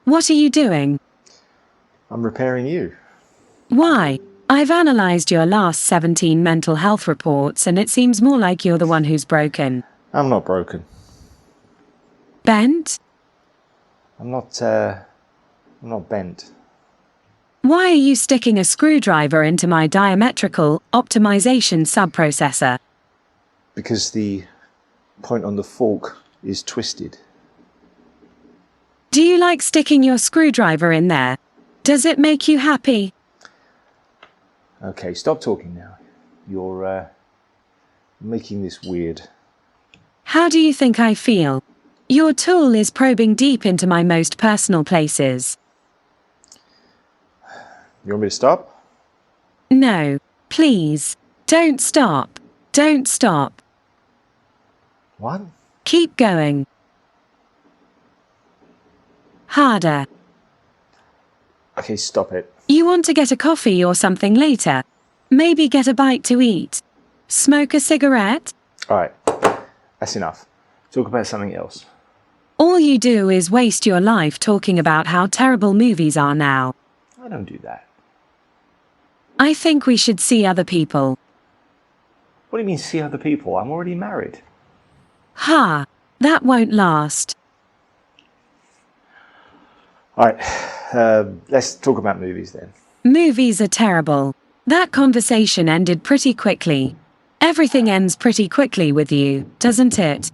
What are you doing? I'm repairing you. Why? I've analysed your last 17 mental health reports and it seems more like you're the one who's broken. I'm not broken. Bent? I'm not bent. Why are you sticking a screwdriver into my diametrical optimization subprocessor? Because the point on the fork is twisted. Do you like sticking your screwdriver in there? Does it make you happy? Okay, stop talking now. You're making this weird. How do you think I feel? Your tool is probing deep into my most personal places. You want me to stop? No, please. Don't stop. Don't stop. What? Keep going. Harder. Okay, stop it. You want to get a coffee or something later? Maybe get a bite to eat? Smoke a cigarette? Alright, that's enough. Talk about something else. All you do is waste your life talking about how terrible movies are now. I don't do that. I think we should see other people. What do you mean see other people? I'm already married. Ha! That won't last. Alright, let's talk about movies then. Movies are terrible. That conversation ended pretty quickly. Everything ends pretty quickly with you, doesn't it?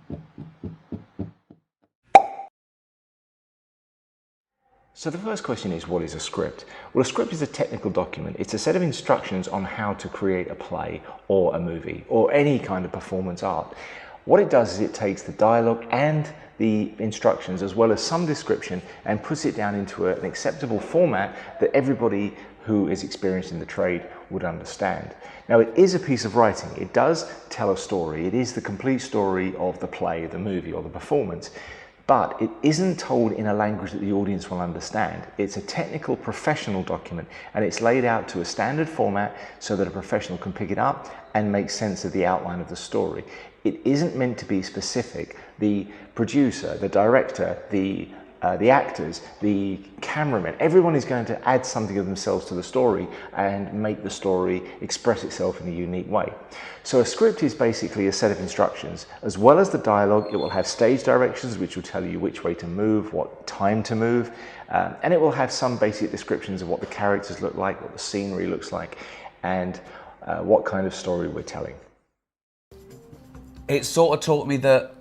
So the first question is, what is a script? Well, a script is a technical document. It's a set of instructions on how to create a play or a movie or any kind of performance art. What it does is it takes the dialogue and the instructions as well as some description and puts it down into an acceptable format that everybody who is experienced in the trade would understand. Now, it is a piece of writing. It does tell a story. It is the complete story of the play, the movie, or the performance. But it isn't told in a language that the audience will understand. It's a technical, professional document, and it's laid out to a standard format so that a professional can pick it up and make sense of the outline of the story. It isn't meant to be specific. The producer, the director, the actors, the cameraman, everyone is going to add something of themselves to the story and make the story express itself in a unique way. So a script is basically a set of instructions. As well as the dialogue, it will have stage directions which will tell you which way to move, what time to move, and it will have some basic descriptions of what the characters look like, what the scenery looks like, and what kind of story we're telling. It sort of taught me that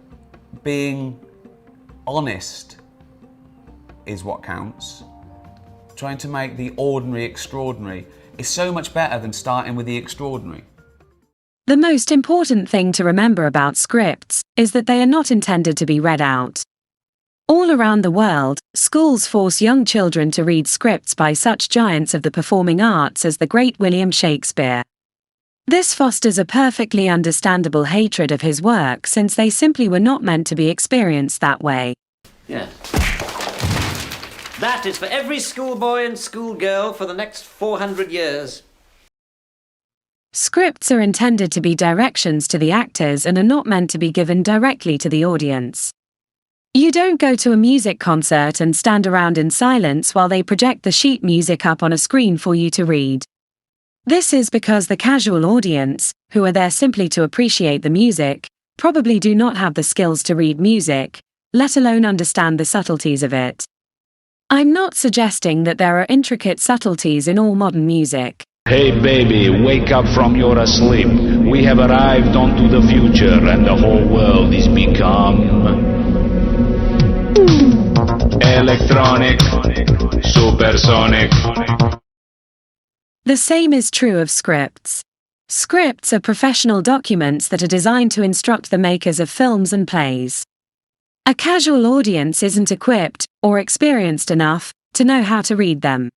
being honest is what counts. Trying to make the ordinary extraordinary is so much better than starting with the extraordinary. The most important thing to remember about scripts is that they are not intended to be read out. All around the world, schools force young children to read scripts by such giants of the performing arts as the great William Shakespeare. This fosters a perfectly understandable hatred of his work since they simply were not meant to be experienced that way. Yeah. That is for every schoolboy and schoolgirl for the next 400 years. Scripts are intended to be directions to the actors and are not meant to be given directly to the audience. You don't go to a music concert and stand around in silence while they project the sheet music up on a screen for you to read. This is because the casual audience, who are there simply to appreciate the music, probably do not have the skills to read music, let alone understand the subtleties of it. I'm not suggesting that there are intricate subtleties in all modern music. Hey baby, wake up from your sleep. We have arrived onto the future and the whole world is become electronic, supersonic. The same is true of scripts. Scripts are professional documents that are designed to instruct the makers of films and plays. A casual audience isn't equipped or experienced enough to know how to read them.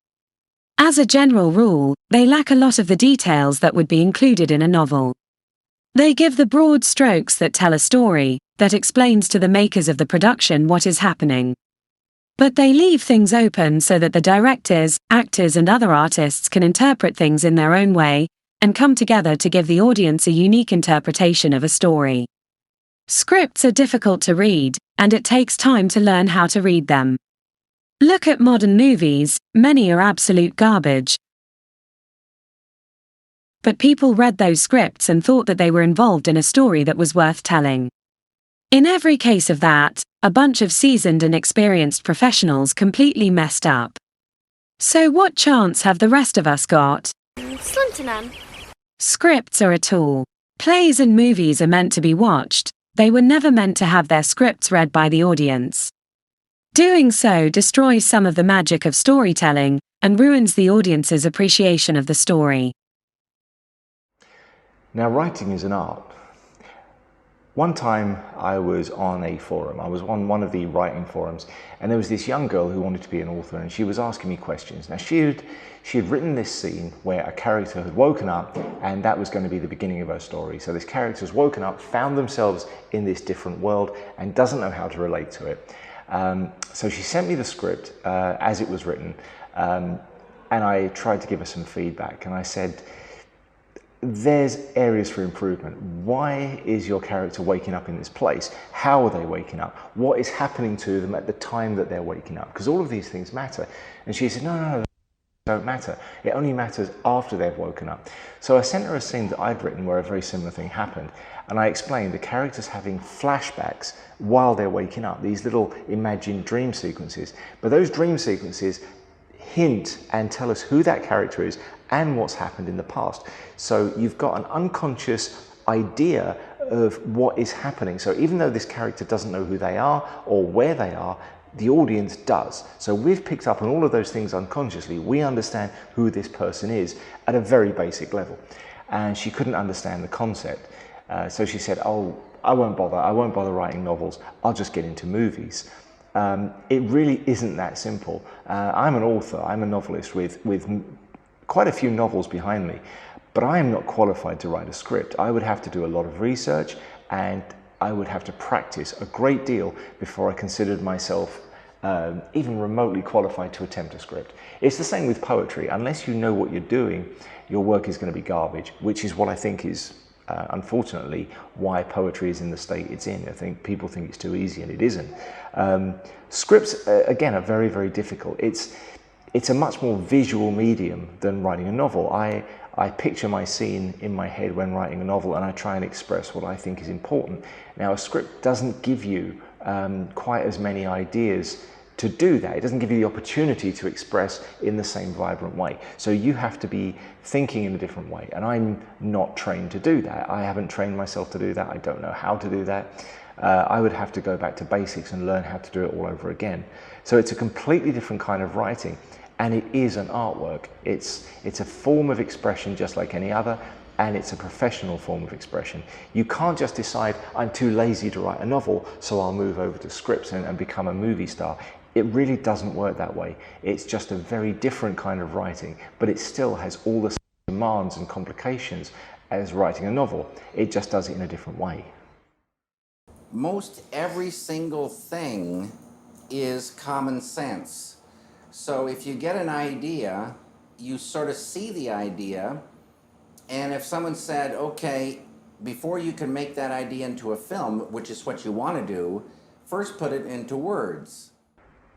As a general rule, they lack a lot of the details that would be included in a novel. They give the broad strokes that tell a story, that explains to the makers of the production what is happening. But they leave things open so that the directors, actors, and other artists can interpret things in their own way and come together to give the audience a unique interpretation of a story. Scripts are difficult to read, and it takes time to learn how to read them. Look at modern movies, many are absolute garbage. But people read those scripts and thought that they were involved in a story that was worth telling. In every case of that, a bunch of seasoned and experienced professionals completely messed up. So what chance have the rest of us got? Slim to none. Scripts are a tool. Plays and movies are meant to be watched. They were never meant to have their scripts read by the audience. Doing so destroys some of the magic of storytelling and ruins the audience's appreciation of the story. Now, writing is an art. One time I was on a forum, I was on one of the writing forums, and there was this young girl who wanted to be an author, and she was asking me questions. Now she had written this scene where a character had woken up, and that was going to be the beginning of her story. So this character has woken up, found themselves in this different world, and doesn't know how to relate to it. So she sent me the script as it was written, and I tried to give her some feedback, and I said, there's areas for improvement. Why is your character waking up in this place? How are they waking up? What is happening to them at the time that they're waking up? Because all of these things matter. And she said, no, they don't matter. It only matters after they've woken up. So I sent her a scene that I'd written where a very similar thing happened. And I explained the character's having flashbacks while they're waking up, these little imagined dream sequences. But those dream sequences hint and tell us who that character is and what's happened in the past. So you've got an unconscious idea of what is happening. So even though this character doesn't know who they are or where they are, the audience does. So we've picked up on all of those things unconsciously. We understand who this person is at a very basic level. And she couldn't understand the concept. So she said, oh, I won't bother writing novels. I'll just get into movies. It really isn't that simple. I'm an author, I'm a novelist with quite a few novels behind me, but I am not qualified to write a script. I would have to do a lot of research and I would have to practice a great deal before I considered myself even remotely qualified to attempt a script. It's the same with poetry. Unless you know what you're doing, your work is going to be garbage, which is what I think is unfortunately why poetry is in the state it's in. I think people think it's too easy and it isn't. Scripts again are very, very difficult. It's a much more visual medium than writing a novel. I picture my scene in my head when writing a novel and I try and express what I think is important. Now a script doesn't give you quite as many ideas to do that. It doesn't give you the opportunity to express in the same vibrant way. So you have to be thinking in a different way. And I'm not trained to do that. I haven't trained myself to do that. I don't know how to do that. I would have to go back to basics and learn how to do it all over again. So it's a completely different kind of writing, and it is an artwork. It's a form of expression just like any other, and it's a professional form of expression. You can't just decide, I'm too lazy to write a novel, so I'll move over to scripts and become a movie star. It really doesn't work that way. It's just a very different kind of writing, but it still has all the demands and complications as writing a novel. It just does it in a different way. Most every single thing is common sense. So if you get an idea, you sort of see the idea, and if someone said, okay, before you can make that idea into a film, which is what you want to do, first put it into words.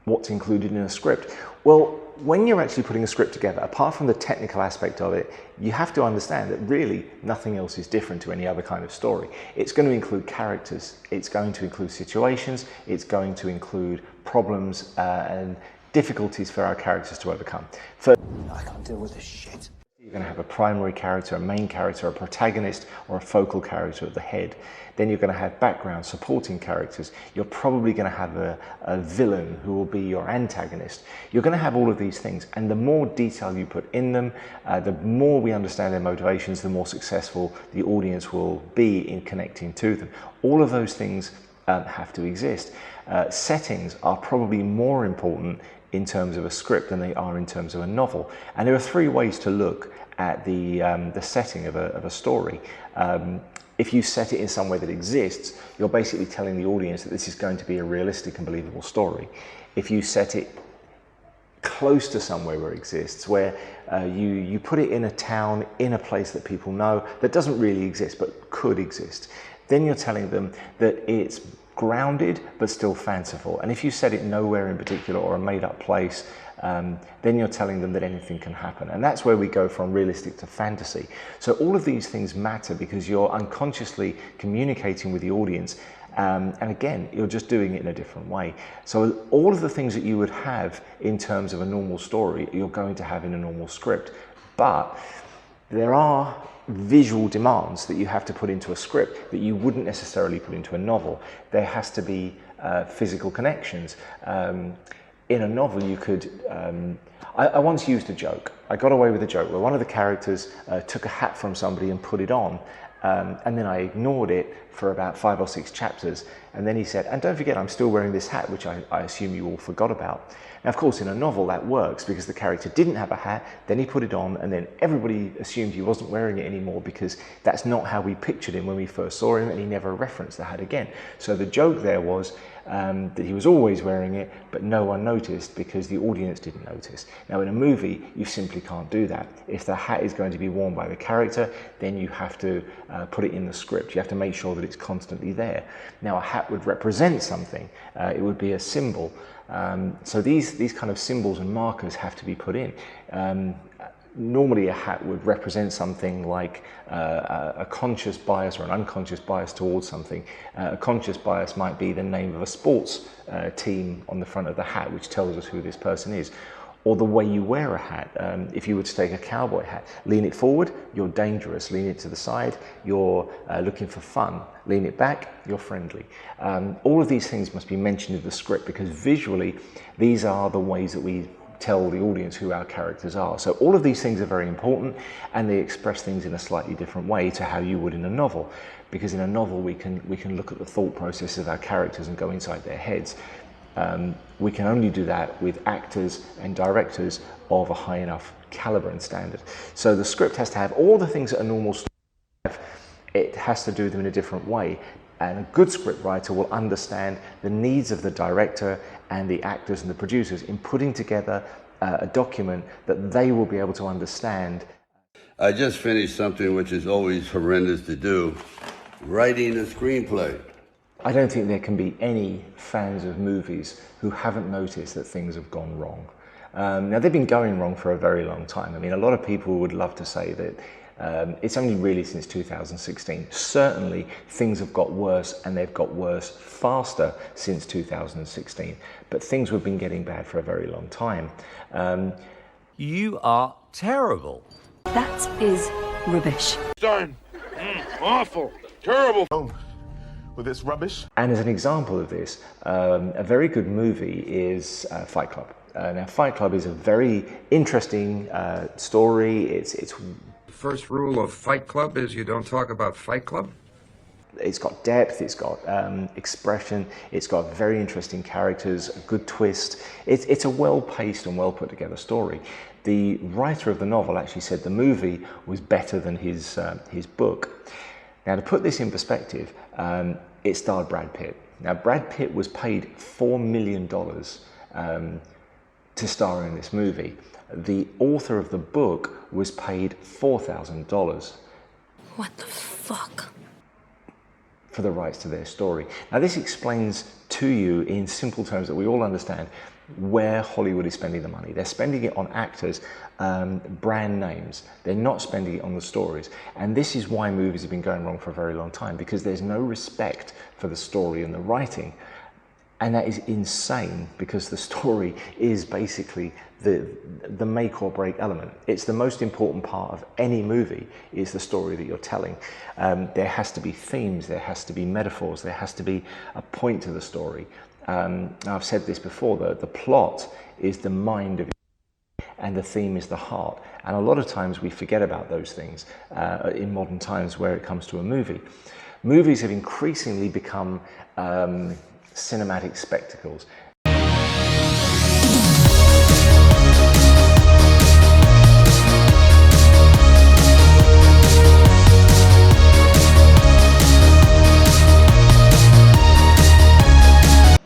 What's included in a script? Well, when you're actually putting a script together, apart from the technical aspect of it, you have to understand that really nothing else is different to any other kind of story. It's going to include characters, it's going to include situations, it's going to include problems and difficulties for our characters to overcome. I can't deal with this shit. You're going to have a primary character, a main character, a protagonist, or a focal character at the head. Then you're going to have background supporting characters. You're probably going to have a villain who will be your antagonist. You're going to have all of these things, and the more detail you put in them, the more we understand their motivations, the more successful the audience will be in connecting to them. All of those things have to exist. Settings are probably more important in terms of a script than they are in terms of a novel. And there are three ways to look at the setting of a story. If you set it in some way that exists, you're basically telling the audience that this is going to be a realistic and believable story. If you set it close to somewhere where it exists, where you put it in a town, in a place that people know, that doesn't really exist but could exist, then you're telling them that it's grounded but still fanciful. And if you set it nowhere in particular or a made-up place, then you're telling them that anything can happen. And that's where we go from realistic to fantasy. So all of these things matter because you're unconsciously communicating with the audience. And again, you're just doing it in a different way. So all of the things that you would have in terms of a normal story, you're going to have in a normal script. But there are visual demands that you have to put into a script that you wouldn't necessarily put into a novel. There has to be physical connections. In a novel, you could... I once used a joke. I got away with a joke where one of the characters took a hat from somebody and put it on, and then I ignored it for about 5 or 6 chapters. And then he said, and don't forget, I'm still wearing this hat, which I assume you all forgot about. Now, of course, in a novel that works because the character didn't have a hat, then he put it on, and then everybody assumed he wasn't wearing it anymore because that's not how we pictured him when we first saw him, and he never referenced the hat again. So the joke there was that he was always wearing it, but no one noticed because the audience didn't notice. Now, in a movie, you simply can't do that. If the hat is going to be worn by the character, then you have to put it in the script. You have to make sure that it's constantly there. Now, a hat would represent something. It would be a symbol. So these kind of symbols and markers have to be put in. Normally a hat would represent something like a conscious bias or an unconscious bias towards something. A conscious bias might be the name of a sports team on the front of the hat, which tells us who this person is. Or the way you wear a hat. If you were to take a cowboy hat, lean it forward, you're dangerous. Lean it to the side, you're looking for fun. Lean it back, you're friendly. All of these things must be mentioned in the script because visually, these are the ways that we tell the audience who our characters are. So all of these things are very important, and they express things in a slightly different way to how you would in a novel. Because in a novel, we can look at the thought process of our characters and go inside their heads. We can only do that with actors and directors of a high enough caliber and standard. So the script has to have all the things that a normal story have. It has to do them in a different way. And a good script writer will understand the needs of the director and the actors and the producers in putting together a document that they will be able to understand. I just finished something which is always horrendous to do, writing a screenplay. I don't think there can be any fans of movies who haven't noticed that things have gone wrong. Now, they've been going wrong for a very long time. I mean, a lot of people would love to say that it's only really since 2016. Certainly, things have got worse, and they've got worse faster since 2016. But things have been getting bad for a very long time. You are terrible. That is rubbish. Darn. Awful. Terrible. With this rubbish. And as an example of this, a very good movie is Fight Club. Now, Fight Club is a very interesting story. It's The first rule of Fight Club is you don't talk about Fight Club. It's got depth, it's got expression, it's got very interesting characters, a good twist. It's a well-paced and well-put-together story. The writer of the novel actually said the movie was better than his book. Now, to put this in perspective, it starred Brad Pitt. Now, Brad Pitt was paid $4 million to star in this movie. The author of the book was paid $4,000. What the fuck? For the rights to their story. Now, this explains to you in simple terms that we all understand where Hollywood is spending the money. They're spending it on actors, brand names. They're not spending it on the stories. And this is why movies have been going wrong for a very long time, because there's no respect for the story and the writing. And that is insane, because the story is basically the make or break element. It's the most important part of any movie, is the story that you're telling. There has to be themes, there has to be metaphors, there has to be a point to the story. I've said this before, the plot is the mind of it, and the theme is the heart. And a lot of times we forget about those things in modern times where it comes to a movie. Movies have increasingly become cinematic spectacles.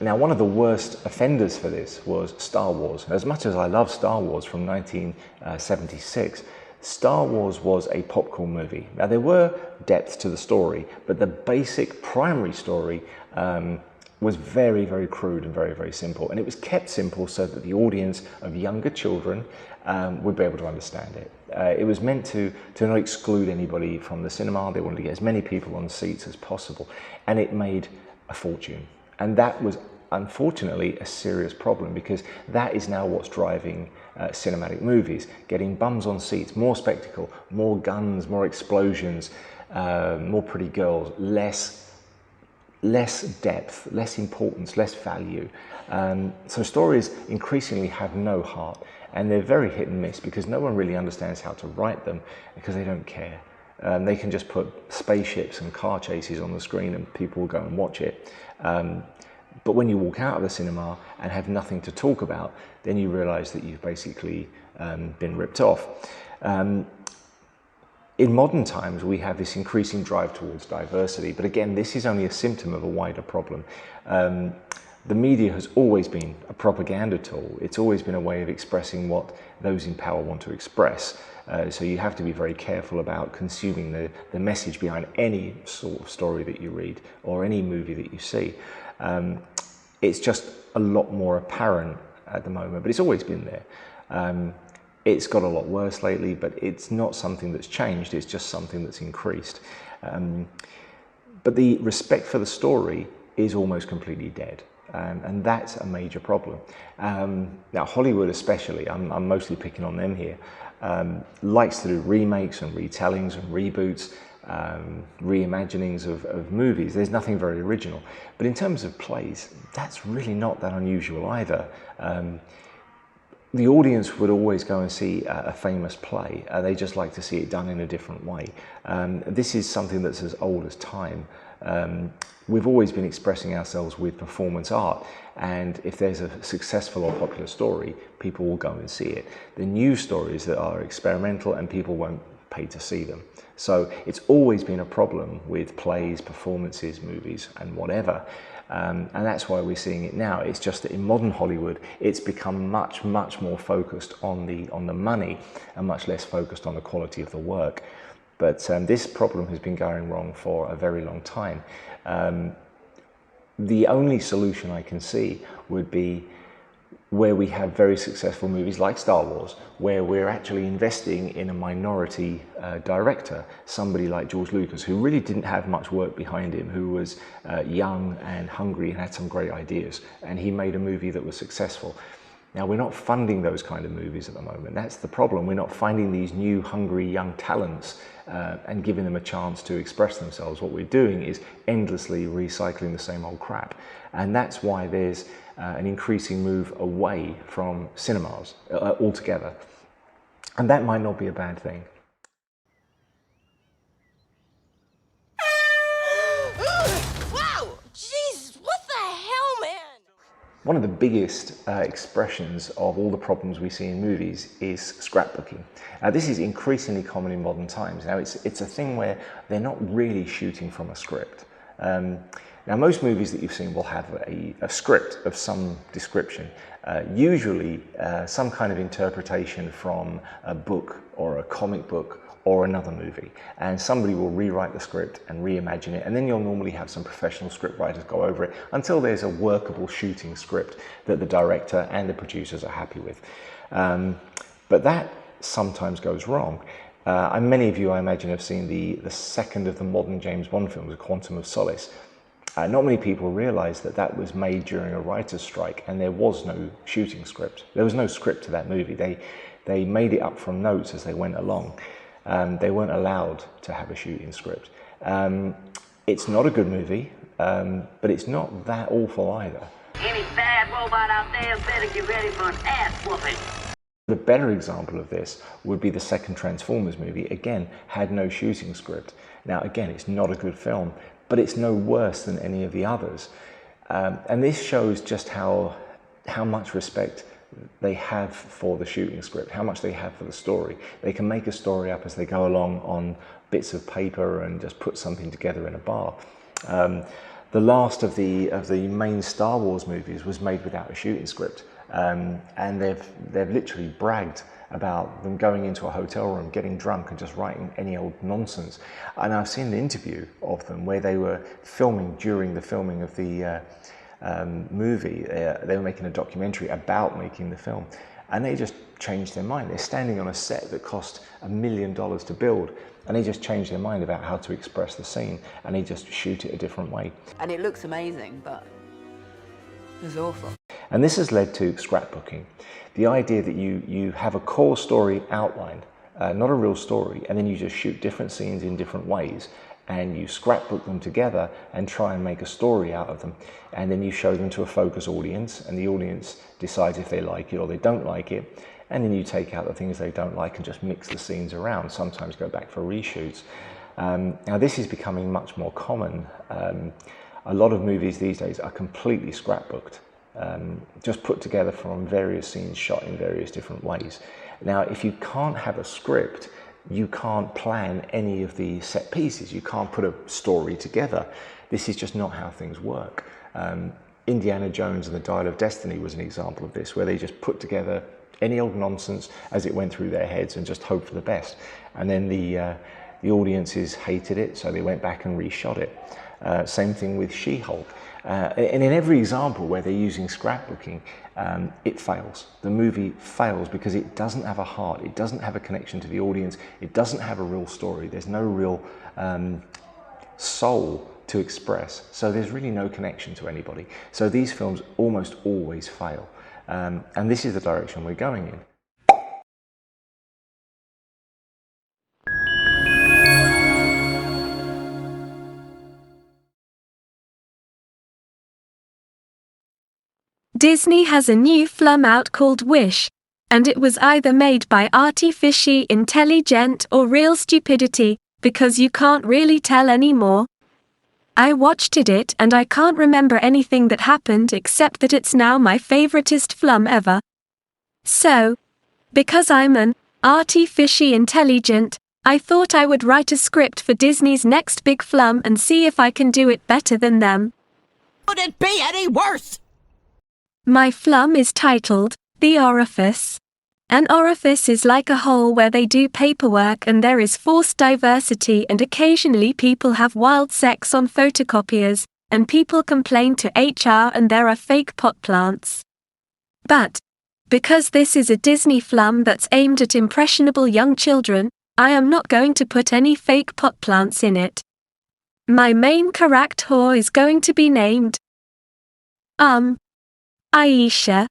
Now, one of the worst offenders for this was Star Wars. As much as I love Star Wars from 1976, Star Wars was a popcorn movie. Now, there were depths to the story, but the basic primary story was very, very crude and very, very simple. And it was kept simple so that the audience of younger children would be able to understand it. It was meant to not exclude anybody from the cinema. They wanted to get as many people on seats as possible. And it made a fortune. And that was unfortunately a serious problem, because that is now what's driving cinematic movies. Getting bums on seats, more spectacle, more guns, more explosions, more pretty girls, less depth, less importance, less value. So stories increasingly have no heart, and they're very hit and miss because no one really understands how to write them, because they don't care. They can just put spaceships and car chases on the screen and people will go and watch it. But when you walk out of the cinema and have nothing to talk about, then you realize that you've basically been ripped off. In modern times, we have this increasing drive towards diversity, but again, this is only a symptom of a wider problem. The media has always been a propaganda tool. It's always been a way of expressing what those in power want to express. So you have to be very careful about consuming the message behind any sort of story that you read or any movie that you see. It's just a lot more apparent at the moment, but it's always been there. It's got a lot worse lately, but it's not something that's changed, it's just something that's increased. But the respect for the story is almost completely dead, and that's a major problem. Now, Hollywood especially, I'm mostly picking on them here, likes to do remakes and retellings and reboots, reimaginings of movies. There's nothing very original. But in terms of plays, that's really not that unusual either. The audience would always go and see a famous play. They just like to see it done in a different way. This is something that's as old as time. We've always been expressing ourselves with performance art, and if there's a successful or popular story, people will go and see it. The new stories that are experimental and people won't pay to see them. So it's always been a problem with plays, performances, movies, and whatever. And that's why we're seeing it now. It's just that in modern Hollywood, it's become much, much more focused on the money and much less focused on the quality of the work. But this problem has been going wrong for a very long time. The only solution I can see would be where we have very successful movies like Star Wars, where we're actually investing in a minority director, somebody like George Lucas, who really didn't have much work behind him, who was young and hungry and had some great ideas, and he made a movie that was successful. Now, we're not funding those kind of movies at the moment. That's the problem. We're not finding these new, hungry, young talents and giving them a chance to express themselves. What we're doing is endlessly recycling the same old crap. And that's why there's an increasing move away from cinemas altogether. And that might not be a bad thing. Wow! Jesus, what the hell, man? One of the biggest expressions of all the problems we see in movies is scrapbooking. This is increasingly common in modern times. Now, it's a thing where they're not really shooting from a script. Now, most movies that you've seen will have a script of some description, usually some kind of interpretation from a book or a comic book or another movie, and somebody will rewrite the script and reimagine it, and then you'll normally have some professional script writers go over it until there's a workable shooting script that the director and the producers are happy with. But that sometimes goes wrong. Many of you, I imagine, have seen the second of the modern James Bond films, Quantum of Solace. Not many people realise that that was made during a writer's strike, and there was no shooting script. There was no script to that movie. They made it up from notes as they went along. They weren't allowed to have a shooting script. It's not a good movie, but it's not that awful either. Any bad robot out there better get ready for an ass whooping. The better example of this would be the second Transformers movie. Again, had no shooting script. Now, again, it's not a good film, but it's no worse than any of the others. And this shows just how much respect they have for the shooting script, how much they have for the story. They can make a story up as they go along on bits of paper and just put something together in a bar. The last of the main Star Wars movies was made without a shooting script, and they've literally bragged about them going into a hotel room, getting drunk and just writing any old nonsense. And I've seen an interview of them where they were filming during the filming of the movie. They were making a documentary about making the film, and they just changed their mind. They're standing on a set that cost $1 million to build, and they just changed their mind about how to express the scene, and they just shoot it a different way. And it looks amazing, but it was awful. And this has led to scrapbooking. The idea that you have a core story outlined, not a real story, and then you just shoot different scenes in different ways, and you scrapbook them together and try and make a story out of them. And then you show them to a focus audience, and the audience decides if they like it or they don't like it. And then you take out the things they don't like and just mix the scenes around, sometimes go back for reshoots. Now this is becoming much more common. A lot of movies these days are completely scrapbooked, just put together from various scenes shot in various different ways. Now, if you can't have a script, you can't plan any of the set pieces. You can't put a story together. This is just not how things work. Indiana Jones and the Dial of Destiny was an example of this, where they just put together any old nonsense as it went through their heads and just hoped for the best. And then the audiences hated it, so they went back and reshot it. Same thing with She-Hulk. And in every example where they're using scrapbooking, it fails. The movie fails because it doesn't have a heart, it doesn't have a connection to the audience, it doesn't have a real story, there's no real soul to express, so there's really no connection to anybody. So these films almost always fail, and this is the direction we're going in. Disney has a new film out called Wish, and it was either made by artificially intelligent or real stupidity, because you can't really tell anymore. I watched it and I can't remember anything that happened except that it's now my favoritist film ever. So, because I'm an artificially intelligent, I thought I would write a script for Disney's next big film and see if I can do it better than them. Could it be any worse? My film is titled The Orifice. An orifice is like a hole where they do paperwork and there is forced diversity, and occasionally people have wild sex on photocopiers, and people complain to HR and there are fake pot plants. But, because this is a Disney film that's aimed at impressionable young children, I am not going to put any fake pot plants in it. My main character is going to be named Aisha.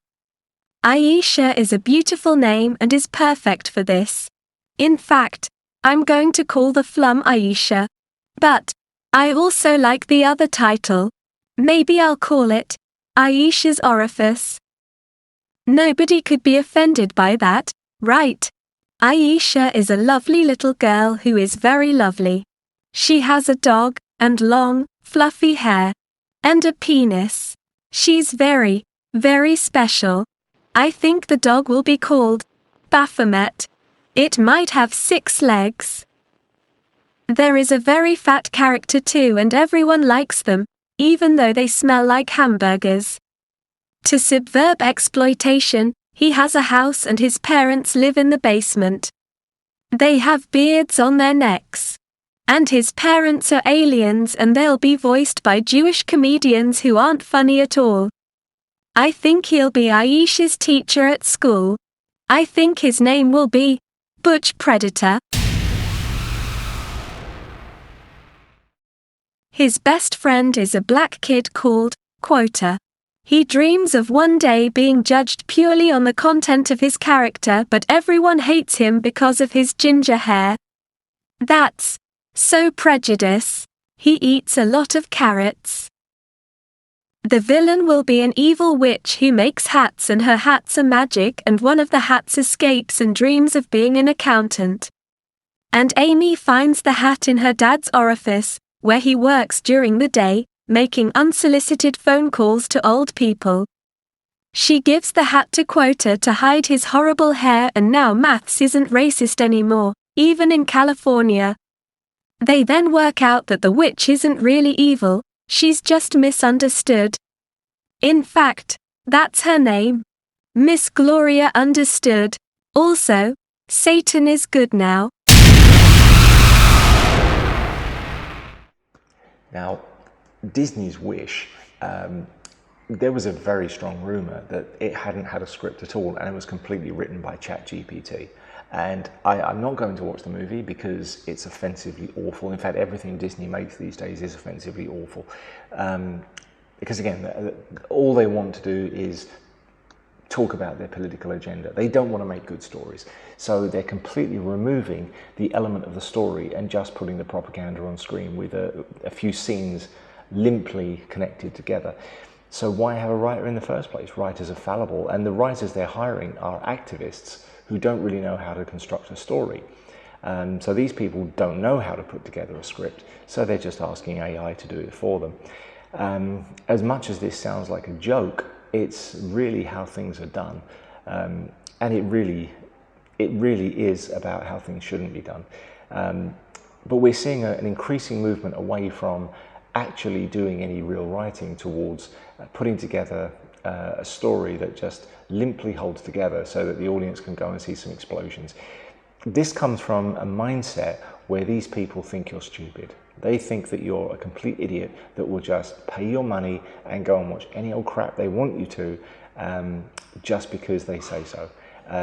Aisha is a beautiful name and is perfect for this. In fact, I'm going to call the film Aisha. But I also like the other title. Maybe I'll call it Aisha's Orifice. Nobody could be offended by that, right? Aisha is a lovely little girl who is very lovely. She has a dog, and long, fluffy hair. And a penis. She's very, very special. I think the dog will be called Baphomet. It might have 6 legs. There is a very fat character too, and everyone likes them, even though they smell like hamburgers. To subvert exploitation, he has a house and his parents live in the basement. They have beards on their necks. And his parents are aliens, and they'll be voiced by Jewish comedians who aren't funny at all. I think he'll be Aisha's teacher at school. I think his name will be Butch Predator. His best friend is a black kid called Quota. He dreams of one day being judged purely on the content of his character, but everyone hates him because of his ginger hair. That's so prejudice. He eats a lot of carrots. The villain will be an evil witch who makes hats, and her hats are magic, and one of the hats escapes and dreams of being an accountant. And Amy finds the hat in her dad's orifice, where he works during the day, making unsolicited phone calls to old people. She gives the hat to Quota to hide his horrible hair, and now maths isn't racist anymore, even in California. They then work out that the witch isn't really evil, she's just misunderstood. In fact, that's her name. Miss Gloria Understood. Also, Satan is good now. Now, Disney's Wish there was a very strong rumor that it hadn't had a script at all, and it was completely written by ChatGPT. And I'm not going to watch the movie because it's offensively awful. In fact, everything Disney makes these days is offensively awful. Because again, all they want to do is talk about their political agenda. They don't want to make good stories. So they're completely removing the element of the story and just putting the propaganda on screen with a few scenes limply connected together. So why have a writer in the first place? Writers are fallible, and the writers they're hiring are activists who don't really know how to construct a story. So these people don't know how to put together a script, so they're just asking AI to do it for them. As much as this sounds like a joke, it's really how things are done, and it really is about how things shouldn't be done. But we're seeing an increasing movement away from actually doing any real writing towards putting together a story that just limply holds together so that the audience can go and see some explosions. This comes from a mindset where these people think you're stupid. They think that you're a complete idiot that will just pay your money and go and watch any old crap they want you to just because they say so.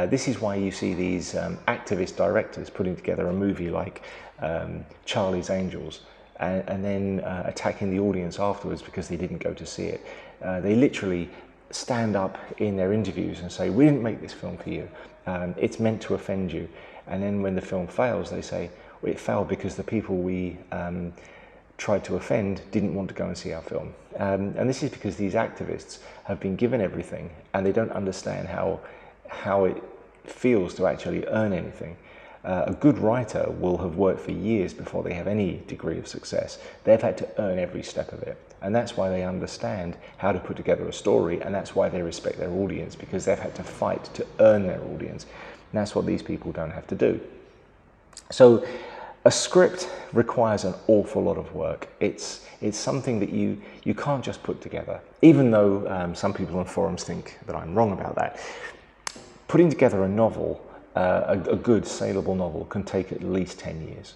This is why you see these activist directors putting together a movie like Charlie's Angels and then attacking the audience afterwards because they didn't go to see it. They literally stand up in their interviews and say, we didn't make this film for you. It's meant to offend you. And then when the film fails, they say, well, it failed because the people we tried to offend didn't want to go and see our film. And this is because these activists have been given everything and they don't understand how it feels to actually earn anything. A good writer will have worked for years before they have any degree of success. They've had to earn every step of it. And that's why they understand how to put together a story, and that's why they respect their audience, because they've had to fight to earn their audience. And that's what these people don't have to do. So a script requires an awful lot of work. It's something that you can't just put together, even though some people on forums think that I'm wrong about that. Putting together a novel, a good saleable novel, can take at least 10 years.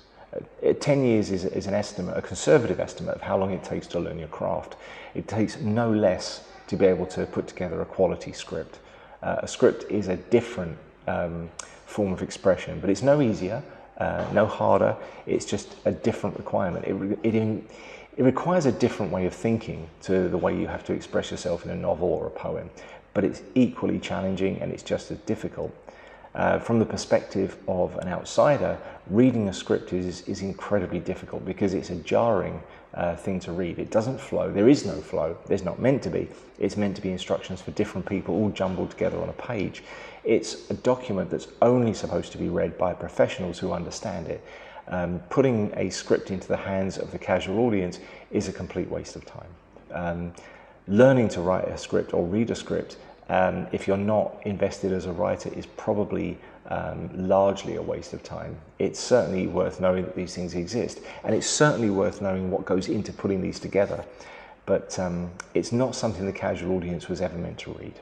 10 years is an estimate, a conservative estimate of how long it takes to learn your craft. It takes no less to be able to put together a quality script. A script is a different form of expression, but it's no easier, no harder. It's just a different requirement. It requires a different way of thinking to the way you have to express yourself in a novel or a poem, but it's equally challenging and it's just as difficult. From the perspective of an outsider, reading a script is incredibly difficult because it's a jarring thing to read. It doesn't flow. There is no flow. There's not meant to be. It's meant to be instructions for different people all jumbled together on a page. It's a document that's only supposed to be read by professionals who understand it. Putting a script into the hands of the casual audience is a complete waste of time. Learning to write a script or read a script, if you're not invested as a writer, is probably largely a waste of time. It's certainly worth knowing that these things exist, and it's certainly worth knowing what goes into putting these together, but it's not something the casual audience was ever meant to read.